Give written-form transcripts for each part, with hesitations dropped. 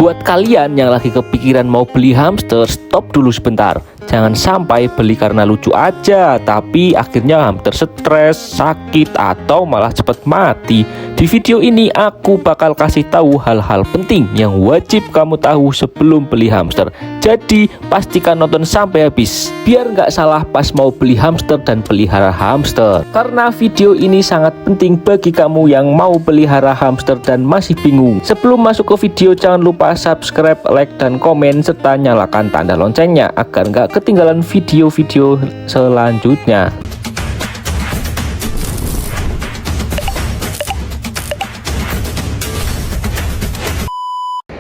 Buat kalian yang lagi kepikiran mau beli hamster, stop dulu sebentar. Jangan sampai beli karena lucu aja, tapi akhirnya hamster stres, sakit, atau malah cepat mati. Di video ini aku bakal kasih tahu hal-hal penting yang wajib kamu tahu sebelum beli hamster. Jadi pastikan nonton sampai habis, biar nggak salah pas mau beli hamster dan pelihara hamster. Karena video ini sangat penting bagi kamu yang mau pelihara hamster dan masih bingung. Sebelum masuk ke video, jangan lupa subscribe, like, dan komen, serta nyalakan tanda loncengnya agar nggak ketinggalan video-video selanjutnya.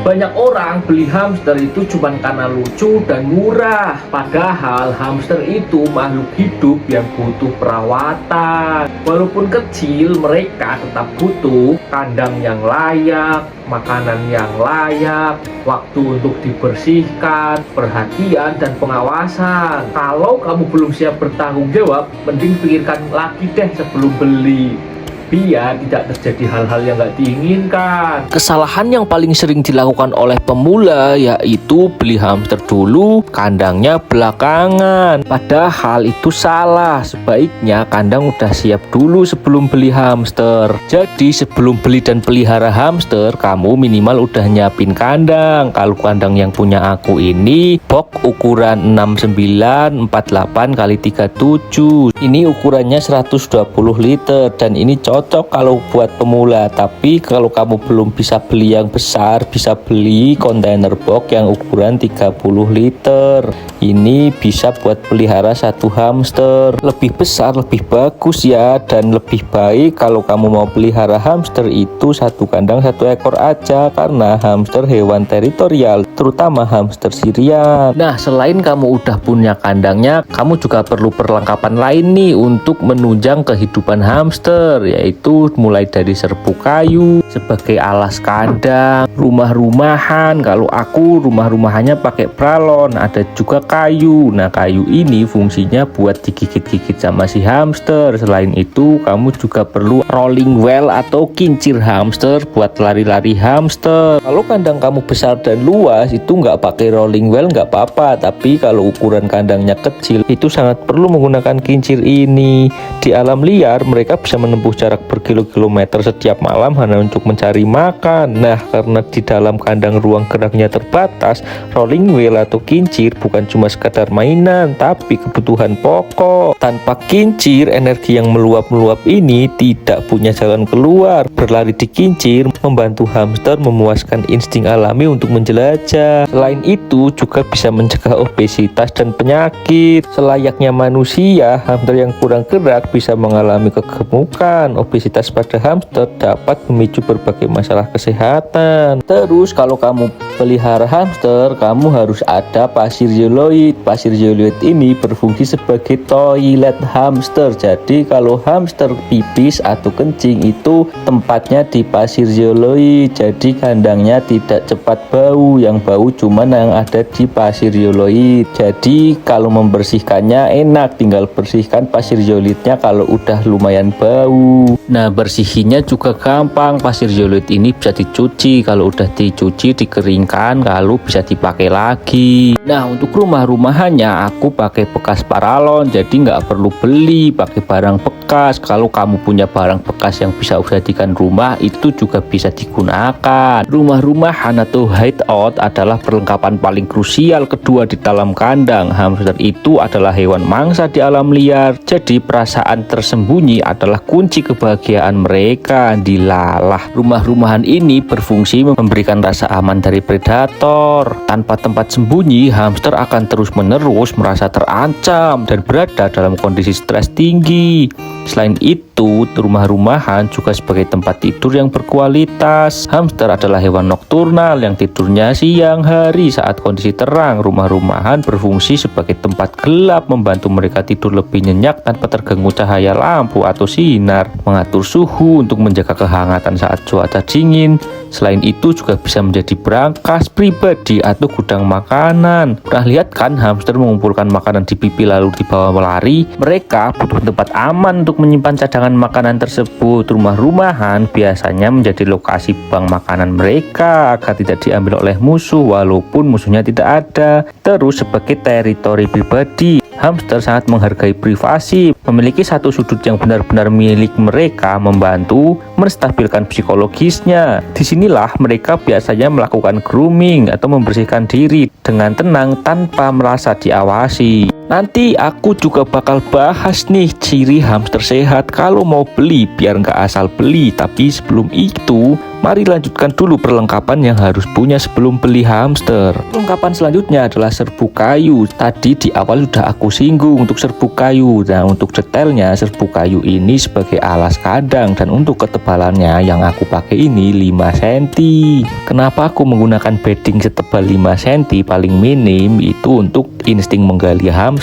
Banyak orang beli hamster itu cuma karena lucu dan murah. Padahal hamster itu makhluk hidup yang butuh perawatan. Walaupun kecil, mereka tetap butuh kandang yang layak, makanan yang layak, waktu untuk dibersihkan, perhatian dan pengawasan. Kalau kamu belum siap bertanggung jawab, mending pikirkan lagi deh sebelum beli, biar tidak terjadi hal-hal yang gak diinginkan. Kesalahan yang paling sering dilakukan oleh pemula yaitu beli hamster dulu, kandangnya belakangan. Padahal itu salah. Sebaiknya kandang udah siap dulu sebelum beli hamster. Jadi sebelum beli dan pelihara hamster, kamu minimal udah nyiapin kandang. Kalau kandang yang punya aku ini box ukuran 69 48 x 37. Ini ukurannya 120 liter dan ini cocok kalau buat pemula. Tapi kalau kamu belum bisa beli yang besar, bisa beli kontainer box yang ukuran 30 liter. Ini bisa buat pelihara satu hamster. Lebih besar lebih bagus ya, dan lebih baik kalau kamu mau pelihara hamster itu satu kandang satu ekor aja, karena hamster hewan teritorial, terutama hamster Syrian. Nah, selain kamu udah punya kandangnya, kamu juga perlu perlengkapan lain nih untuk menunjang kehidupan hamster, yaitu mulai dari serbuk kayu sebagai alas kandang, rumah-rumahan. Kalau aku rumah-rumahannya pakai pralon, ada juga kayu. Nah, kayu ini fungsinya buat digigit-gigit sama si hamster. Selain itu, kamu juga perlu rolling well atau kincir hamster buat lari-lari hamster. Kalau kandang kamu besar dan luas, itu nggak pakai rolling well nggak apa-apa. Tapi kalau ukuran kandangnya kecil, itu sangat perlu menggunakan kincir ini. Di alam liar, mereka bisa menempuh jarak berkilo-kilometer setiap malam hanya untuk mencari makan. Nah, karena di dalam kandang ruang geraknya terbatas, rolling wheel atau kincir bukan cuma sekadar mainan, tapi kebutuhan pokok. Tanpa kincir, energi yang meluap-meluap ini tidak punya jalan keluar. Berlari di kincir membantu hamster memuaskan insting alami untuk menjelajah. Selain itu, juga bisa mencegah obesitas dan penyakit. Selayaknya manusia, hamster yang kurang gerak bisa mengalami kegemukan. Obesitas pada hamster dapat memicu berbagai masalah kesehatan. Terus kalau kamu pelihara hamster, kamu harus ada pasir zeoloid. Pasir zeoloid ini berfungsi sebagai toilet hamster. Jadi kalau hamster pipis atau kencing, itu tempatnya di pasir zeoloid. Jadi kandangnya tidak cepat bau, yang bau cuman yang ada di pasir zeoloid. Jadi kalau membersihkannya enak, tinggal bersihkan pasir zeoloidnya kalau udah lumayan bau. Nah, bersihinnya juga gampang. Pasir zeoloid ini bisa dicuci. Kalau udah dicuci, dikeringkan, lalu bisa dipakai lagi. Nah, untuk rumah-rumahannya aku pakai bekas paralon, jadi nggak perlu beli pakai barang bekas. Kalau kamu punya barang bekas yang bisa dijadikan rumah, itu juga bisa digunakan. Rumah-rumahan atau hideout adalah perlengkapan paling krusial kedua di dalam kandang. Hamster itu adalah hewan mangsa di alam liar, jadi perasaan tersembunyi adalah kunci kebahagiaan mereka. Dilalah, rumah-rumahan ini berfungsi memberikan rasa aman dari predator. Tanpa tempat sembunyi, hamster akan terus-menerus merasa terancam dan berada dalam kondisi stres tinggi. Selain itu, rumah-rumahan juga sebagai tempat tidur yang berkualitas. Hamster adalah hewan nokturnal yang tidurnya siang hari saat kondisi terang. Rumah-rumahan berfungsi sebagai tempat gelap, membantu mereka tidur lebih nyenyak tanpa terganggu cahaya lampu atau sinar, mengatur suhu untuk menjaga kehangatan saat cuaca dingin. Selain itu juga bisa menjadi berangkas markas pribadi atau gudang makanan. Pernah lihat kan hamster mengumpulkan makanan di pipi lalu dibawa melari? Mereka butuh tempat aman untuk menyimpan cadangan makanan tersebut. Rumah-rumahan biasanya menjadi lokasi bank makanan mereka agar tidak diambil oleh musuh walaupun musuhnya tidak ada. Terus sebagai teritori pribadi, hamster sangat menghargai privasi, memiliki satu sudut yang benar-benar milik mereka, membantu menstabilkan psikologisnya. Disinilah mereka biasanya melakukan grooming atau membersihkan diri dengan tenang tanpa merasa diawasi. Nanti aku juga bakal bahas nih ciri hamster sehat kalau mau beli, biar nggak asal beli. Tapi sebelum itu, mari lanjutkan dulu perlengkapan yang harus punya sebelum beli hamster. Perlengkapan selanjutnya adalah serbuk kayu. Tadi di awal sudah aku singgung untuk serbuk kayu. Nah, untuk detailnya serbuk kayu ini sebagai alas kandang, dan untuk ketebalannya yang aku pakai ini 5 cm. Kenapa aku menggunakan bedding setebal 5 cm paling minim? Itu untuk insting menggali hamster.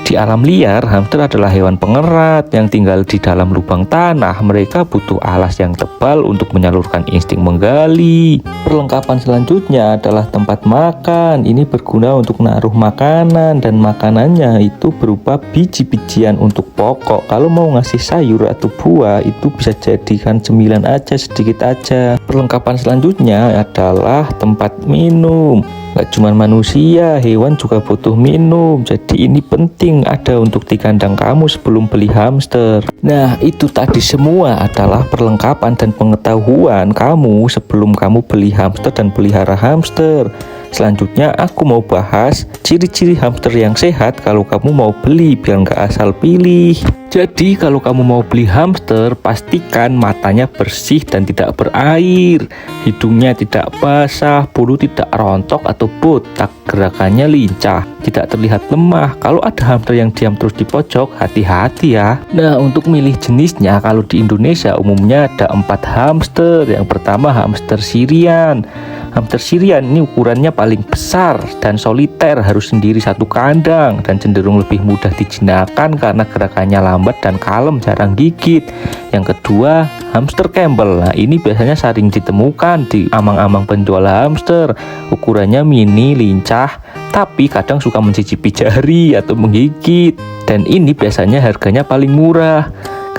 Di alam liar, hamster adalah hewan pengerat yang tinggal di dalam lubang tanah. Mereka butuh alas yang tebal untuk menyalurkan insting menggali. Perlengkapan selanjutnya adalah tempat makan. Ini berguna untuk naruh makanan, dan makanannya itu berupa biji-bijian untuk pokok. Kalau mau ngasih sayur atau buah, itu bisa jadikan cemilan aja, sedikit aja. Perlengkapan selanjutnya adalah tempat minum. Gak cuma manusia, hewan juga butuh minum. Jadi ini penting ada untuk di kandang kamu sebelum beli hamster. Nah, itu tadi semua adalah perlengkapan dan pengetahuan kamu sebelum kamu beli hamster dan pelihara hamster. Selanjutnya aku mau bahas ciri-ciri hamster yang sehat kalau kamu mau beli, biar nggak asal pilih. Jadi kalau kamu mau beli hamster, pastikan matanya bersih dan tidak berair, hidungnya tidak basah, bulu tidak rontok atau botak, gerakannya lincah, tidak terlihat lemah. Kalau ada hamster yang diam terus di pojok, hati-hati ya. Nah, untuk milih jenisnya, kalau di Indonesia umumnya ada 4 hamster. Yang pertama hamster Syrian. Hamster Syrian ini ukurannya paling besar dan soliter, harus sendiri satu kandang dan cenderung lebih mudah dijinakkan karena gerakannya lambat dan kalem, jarang gigit. Yang kedua, hamster Campbell. Nah, ini biasanya sering ditemukan di amang-amang penjual hamster. Ukurannya mini, lincah, tapi kadang suka mencicipi jari atau menggigit. Dan ini biasanya harganya paling murah.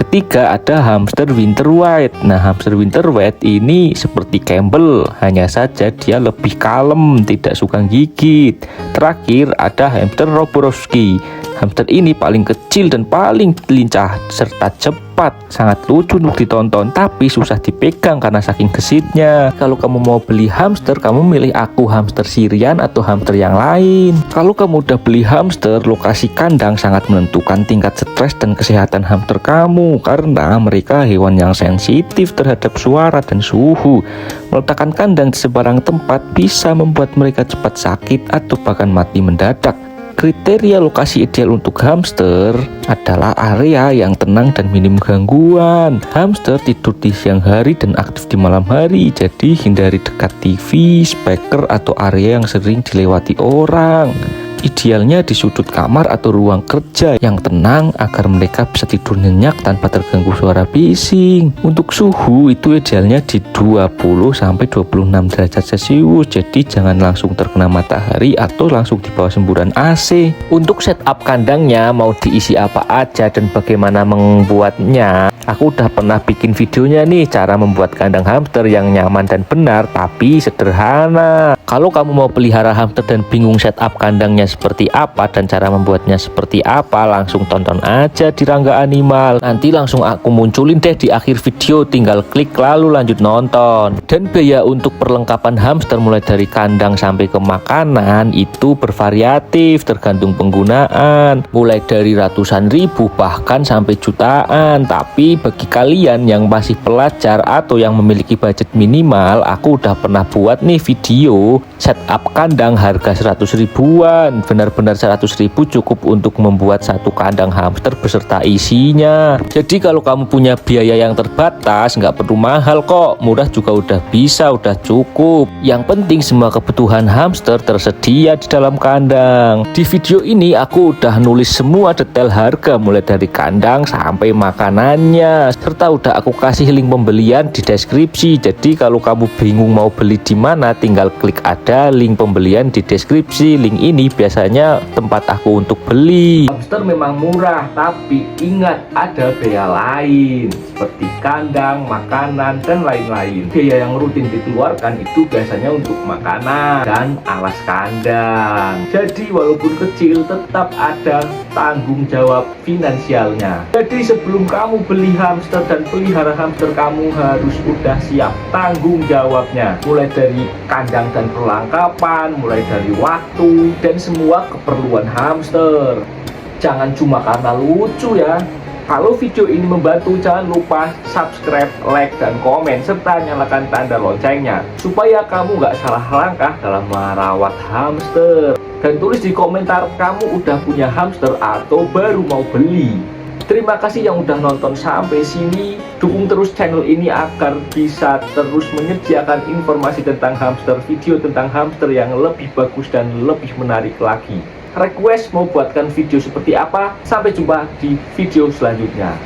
Ketiga, ada hamster Winter White. Nah, hamster Winter White ini seperti Campbell, hanya saja dia lebih kalem, tidak suka gigit. Terakhir, ada hamster Roborowski. Hamster ini paling kecil dan paling lincah serta cepat, sangat lucu untuk ditonton, tapi susah dipegang karena saking gesitnya. Kalau kamu mau beli hamster, kamu milih aku hamster Syrian atau hamster yang lain. Kalau kamu udah beli hamster, lokasi kandang sangat menentukan tingkat stres dan kesehatan hamster kamu, karena mereka hewan yang sensitif terhadap suara dan suhu. Meletakkan kandang di sembarang tempat bisa membuat mereka cepat sakit atau bahkan mati mendadak. Kriteria lokasi ideal untuk hamster adalah area yang tenang dan minim gangguan. Hamster tidur di siang hari dan aktif di malam hari, jadi hindari dekat TV, speaker, atau area yang sering dilewati orang. Idealnya di sudut kamar atau ruang kerja yang tenang agar mereka bisa tidur nyenyak tanpa terganggu suara bising. Untuk suhu itu idealnya di 20-26 derajat Celcius, jadi jangan langsung terkena matahari atau langsung di bawah semburan AC. Untuk setup kandangnya mau diisi apa aja dan bagaimana membuatnya, aku udah pernah bikin videonya nih, cara membuat kandang hamster yang nyaman dan benar tapi sederhana. Kalau kamu mau pelihara hamster dan bingung setup kandangnya seperti apa dan cara membuatnya seperti apa, langsung tonton aja di Rangga Animal. Nanti langsung aku munculin deh di akhir video, tinggal klik lalu lanjut nonton. Dan biaya untuk perlengkapan hamster mulai dari kandang sampai ke makanan itu bervariatif tergantung penggunaan, mulai dari ratusan ribu bahkan sampai jutaan. Tapi bagi kalian yang masih pelajar atau yang memiliki budget minimal, aku udah pernah buat nih video setup kandang harga 100 ribuan. Benar-benar 100 ribu cukup untuk membuat satu kandang hamster beserta isinya. Jadi kalau kamu punya biaya yang terbatas, nggak perlu mahal kok, murah juga udah bisa, udah cukup. Yang penting semua kebutuhan hamster tersedia di dalam kandang. Di video ini aku udah nulis semua detail harga mulai dari kandang sampai makanannya, serta udah aku kasih link pembelian di deskripsi. Jadi kalau kamu bingung mau beli di mana, tinggal klik ada link pembelian di deskripsi. Link ini biasanya tempat aku untuk beli. Hamster memang murah, tapi ingat ada biaya lain seperti kandang, makanan, dan lain-lain. Biaya yang rutin dikeluarkan itu biasanya untuk makanan dan alas kandang. Jadi walaupun kecil tetap ada tanggung jawab finansialnya. Jadi sebelum kamu beli hamster dan pelihara hamster, kamu harus udah siap tanggung jawabnya. Mulai dari kandang dan perlengkapan, mulai dari waktu dan semua keperluan hamster. Jangan cuma karena lucu ya. Kalau video ini membantu, jangan lupa subscribe, like, dan komen, serta nyalakan tanda loncengnya supaya kamu nggak salah langkah dalam merawat hamster. Dan tulis di komentar kamu udah punya hamster atau baru mau beli. Terima kasih yang udah nonton sampai sini. Dukung terus channel ini agar bisa terus menyediakan informasi tentang hamster, video tentang hamster yang lebih bagus dan lebih menarik lagi. Request mau buatkan video seperti apa? Sampai jumpa di video selanjutnya.